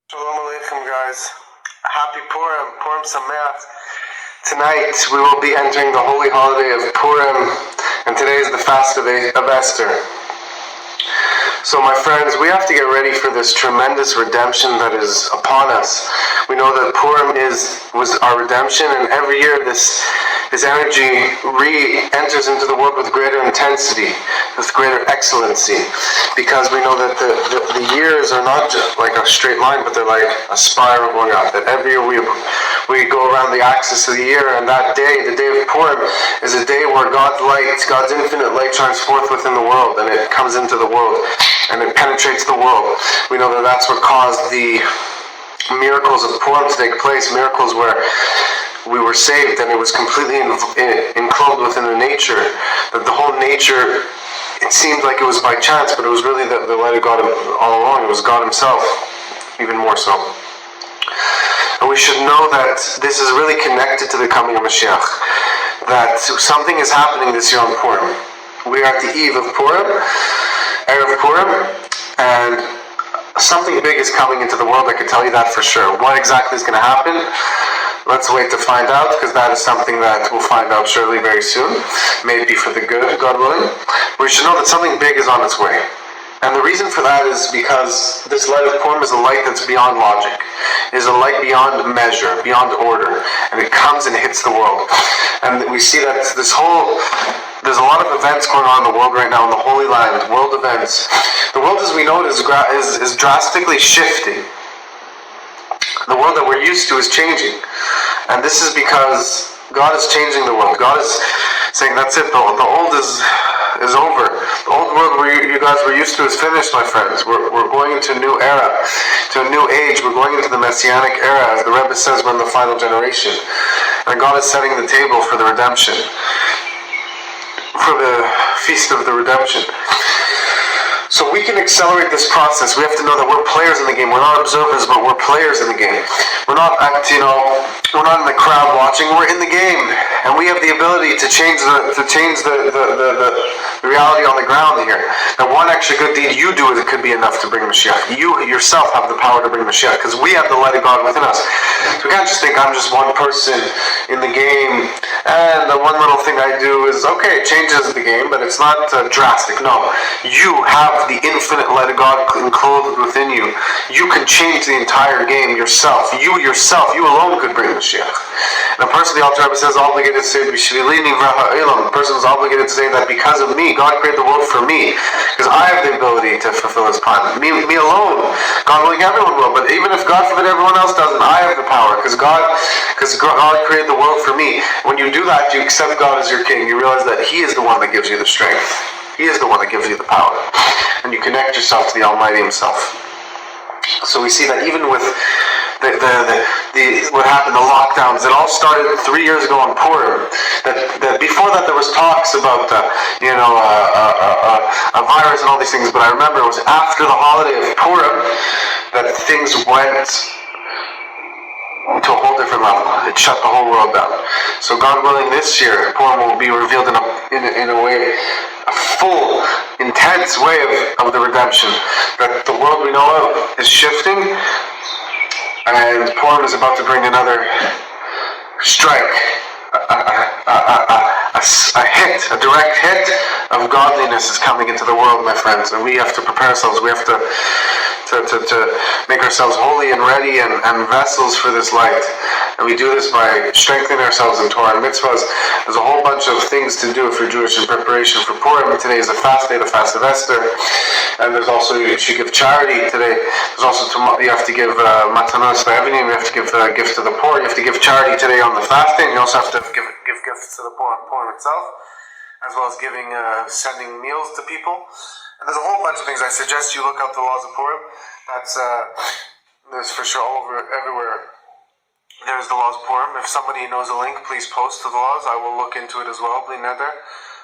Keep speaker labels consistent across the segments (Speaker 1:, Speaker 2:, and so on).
Speaker 1: Shalom Aleichem, guys. Happy Purim, Purim Sameach. Tonight we will be entering the holy holiday of Purim, and today is the fast of Esther. So my friends, we have to get ready for this tremendous redemption that is upon us. We know that Purim was our redemption, and every year this energy re-enters into the world with greater intensity, with greater excellency, because we know that the years are not just like a straight line, but they're like a spiral going up. That every year we go around the axis of the year, and that day, the day of Purim, is a day where God's light, God's infinite light shines forth within the world, and it comes into the world, and it penetrates the world. We know that that's what caused the miracles of Purim to take place, miracles where we were saved, and it was completely enclosed within the nature, that the whole nature, it seemed like it was by chance, but it was really the light of God all along. It was God himself, even more so. And we should know that this is really connected to the coming of Mashiach, that something is happening this year on Purim. We are at the eve of Purim, Erev Purim, and something big is coming into the world, I can tell you that for sure. What exactly is going to happen? Let's wait to find out, because that is something that we'll find out surely very soon. Maybe for the good, God willing. We should know that something big is on its way. And the reason for that is because this light of Purim is a light that's beyond logic. It is a light beyond measure, beyond order. And it comes and hits the world. And we see that there's a lot of events going on in the world right now, in the Holy Land, world events. The world as we know it is drastically shifting. The world that we're used to is changing. And this is because God is changing the world. God is saying, that's it, the old is over. The old world you guys were used to is finished, my friends. We're going into a new era, to a new age. We're going into the Messianic era. As the Rebbe says, we're in the final generation. And God is setting the table for the redemption, for the feast of the redemption. So we can accelerate this process. We have to know that we're players in the game. We're not observers, but we're players in the game. We're not we're not in the crowd watching. We're in the game, and we have the ability to change the reality on the ground here. That one extra good deed you do, it could be enough to bring Mashiach. You yourself have the power to bring Mashiach, because we have the light of God within us. So we can't just think I'm just one person in the game, and the one little thing I do is okay, it changes the game, but it's not drastic. No, you have the infinite light of God enclosed within you. You can change the entire game yourself. You alone could bring Mashiach. And a person, the Alter Rebbe says, obligated to say, the person is obligated to say that because of me, God created the world for me, because I have the ability to fulfill his plan. Me alone. God willing, everyone will, but even if God forbid everyone else doesn't, I have the power, because God created the world for me. When you do that, you accept God as your king. You realize that he is the one that gives you the strength. He is the one that gives you the power. And you connect yourself to the Almighty himself. So we see that even with what happened, the lockdowns, it all started 3 years ago on Purim. That before that there was talks about a virus and all these things, but I remember it was after the holiday of Purim that things went to a whole different level. It shut the whole world down. So God willing, this year Purim will be revealed in a way, a full, intense way of the redemption. That the world we know of is shifting, and Purim is about to bring another strike, a direct hit of godliness is coming into the world, my friends, and we have to prepare ourselves. We have to make ourselves holy and ready and vessels for this light. And we do this by strengthening ourselves in Torah and mitzvahs. There's a whole bunch of things to do if you're Jewish in preparation for Purim. Today is the fast day, the fast of Esther. And there's also, you should give charity today. There's also, you have to give matanos le'evinim, you have to give gifts to the poor. You have to give charity today on the fasting. You also have to give gifts to the poor on Purim itself, as well as sending meals to people. And there's a whole bunch of things. I suggest you look up the laws of Purim. There's for sure everywhere. There's the laws of Purim. If somebody knows a link, please post to the laws. I will look into it as well. Bli neder.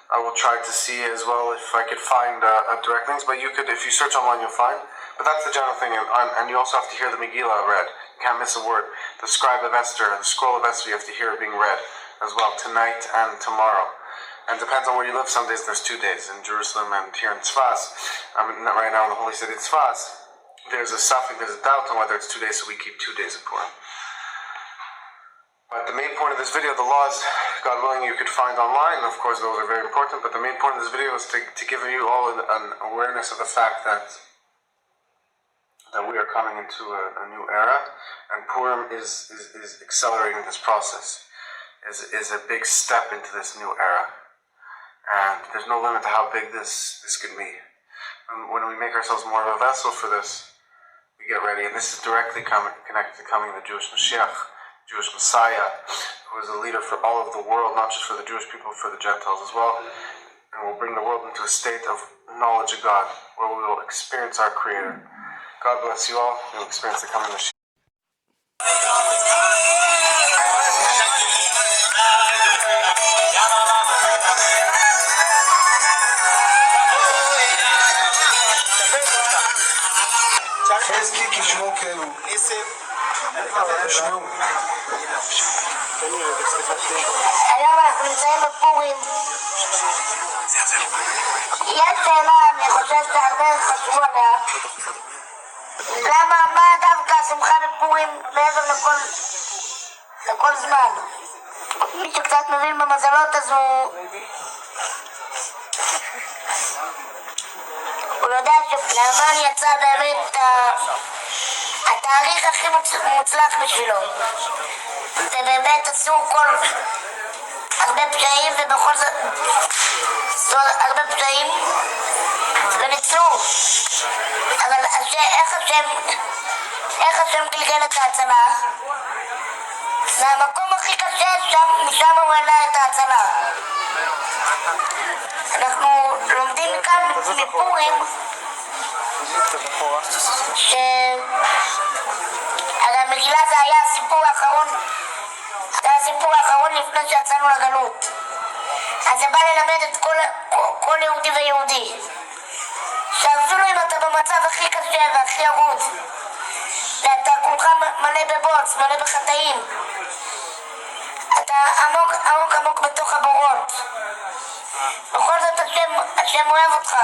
Speaker 1: I will try to see as well if I could find direct links. But you could, if you search online, you'll find. But that's the general thing. And you also have to hear the Megillah read. You can't miss a word. The scribe of Esther, the scroll of Esther, you have to hear it being read as well tonight and tomorrow. And it depends on where you live. Some days there's 2 days in Jerusalem and here in Tzfas. I'm right now in the holy city of Tzfas. there's a suffix, there's a doubt on whether it's 2 days, so we keep 2 days of Purim. But the main point of this video, the laws, God willing, you could find online, and of course those are very important, but the main point of this video is to give you all an awareness of the fact that we are coming into a new era, and Purim is accelerating this process, is a big step into this new era. And there's no limit to how big this can be. And when we make ourselves more of a vessel for this, we get ready, and this is directly connected to coming the Jewish Mashiach, Jewish Messiah, who is a leader for all of the world, not just for the Jewish people, for the Gentiles as well, and will bring the world into a state of knowledge of God, where we will experience our Creator. God bless you all. You'll experience the coming Mashiach.
Speaker 2: מספיק לשמור כאילו. תשמעו.
Speaker 3: היום אנחנו נמצאים בפורים. יש שאלה, אני חושב שהרבה חשבו עליה. מה דווקא השמחה בפורים מעבר לכל זמן? מי שקצת מבין במזלות אז הוא יודע שלאמן יצא באמת התאריך הכי מוצלח בשבילו. ובאמת עשו הרבה פשעים, ובכל זאת הרבה פשעים וניצלו. אבל איך השם גלגל את ההצלה? זה המקום הכי קשה, משם הוא העלה את ההצלה. אנחנו לומדים מכאן מפורים הרי המגילה זה היה הסיפור האחרון לפני שיצאנו לגלות. אז זה בא ללמד את כל יהודי ויהודי שאפילו אם אתה במצב הכי קשה והכי ירוד ואתה כולך מלא בבוץ, מלא בחטאים, אתה עמוק בתוך הבורות, בכל זאת השם אוהב אותך.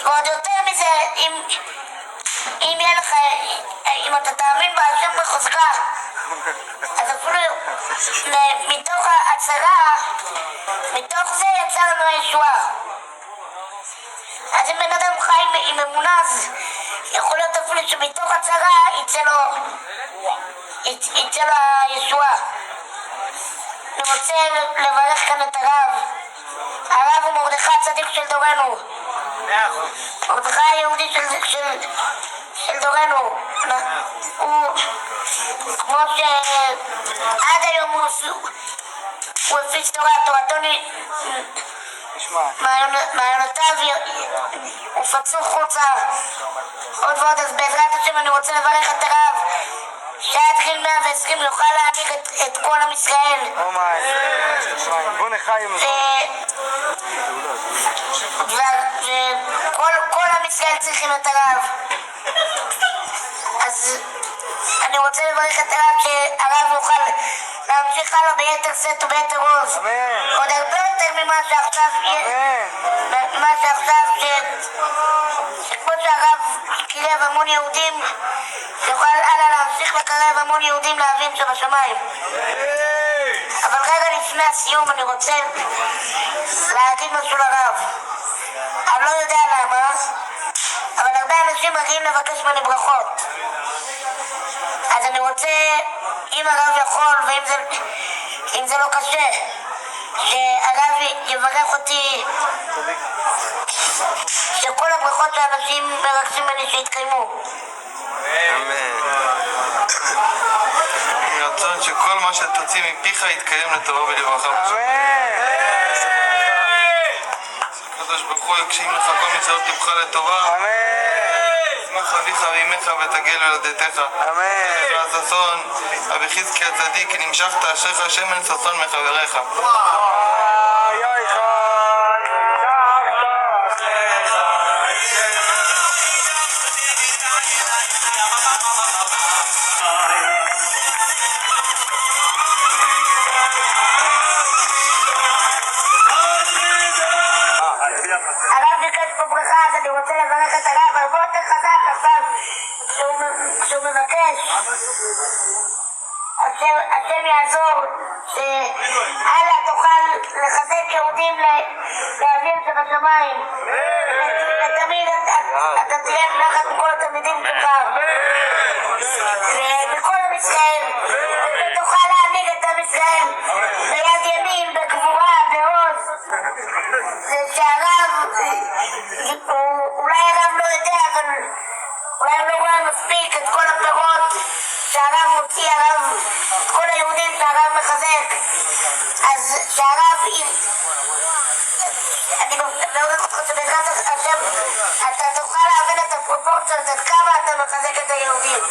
Speaker 3: ועוד יותר מזה, אם יהיה לך, אם אתה תאמין בהשם בחוזקה, אז אפילו מתוך ההצהרה, מתוך זה יצא לנו הישועה. אז אם בן אדם חי עם אמונה, אז יכול להיות אפילו שמתוך הצהרה יצא לו הישועה. אני רוצה לברך כאן את הרב הוא מרדכי הצדיק של דורנו. מרדכי היהודי של דורנו. הוא כמו שעד היום הוא הפיץ תורתו מעיונותיו הופצו חוצה עוד ועוד. אז בעזרת השם אני רוצה לברך את הרב שעד גיל 120 יוכל להנהיג את כל עם ישראל.
Speaker 2: בוא נחיים.
Speaker 3: וכל עם ישראל צריכים את הרב. אז אני רוצה לברך את הרב שהרב יוכל להמשיך הלאה ביתר שאת וביתר עוז. עוד הרבה יותר ממה שעכשיו שכמו שהרב קירב המון יהודים יוכל הלאה להמשיך לקרב המון יהודים לאבים שבשמיים. אבל רגע לפני הסיום אני רוצה להגיד משהו לרב. אני לא יודע למה, אבל הרבה אנשים מגיעים לבקש ממני ברכות. אז אני רוצה, אם הרב יכול ואם זה לא קשה, שהרב יברך אותי שכל הברכות שאנשים מרגשים ממני שיתקיימו.
Speaker 2: אמן. רצון שכל מה שתוציא מפיך יתקיים לטובה ולברכה. אמן. הקדוש ברוך הוא יקשים לך כל מצוות לבך לטובה. אמן. ישמח אביך ואימך ותגל ילדתך. אמן. והששון רבי חזקי הצדיק נמשכת אשריך שמן ששון מחבריך.
Speaker 3: הרב ביקש פה ברכה, אז אני רוצה לברך את הרב הרבה יותר חזק עכשיו כשהוא מבקש, השם יעזור, שהלאה תוכל לחזק יהודים לאביהם שבשמיים, ותמיד אתה תהיה נחת מכל התלמידים שלך ומכל עם ישראל, ותוכל להנהיג את עם ישראל ביד ימין, בגבורה, בעוז. שהרב, אולי הרב לא יודע, אבל אולי הוא לא רואה מספיק את כל הפירות שהרב מוציא, את כל היהודים שהרב מחזק. אז שהרב, אני מעודד אותך שבעזרת השם אתה תוכל להבין את הפרופורציות, עד כמה אתה מחזק את היהודים.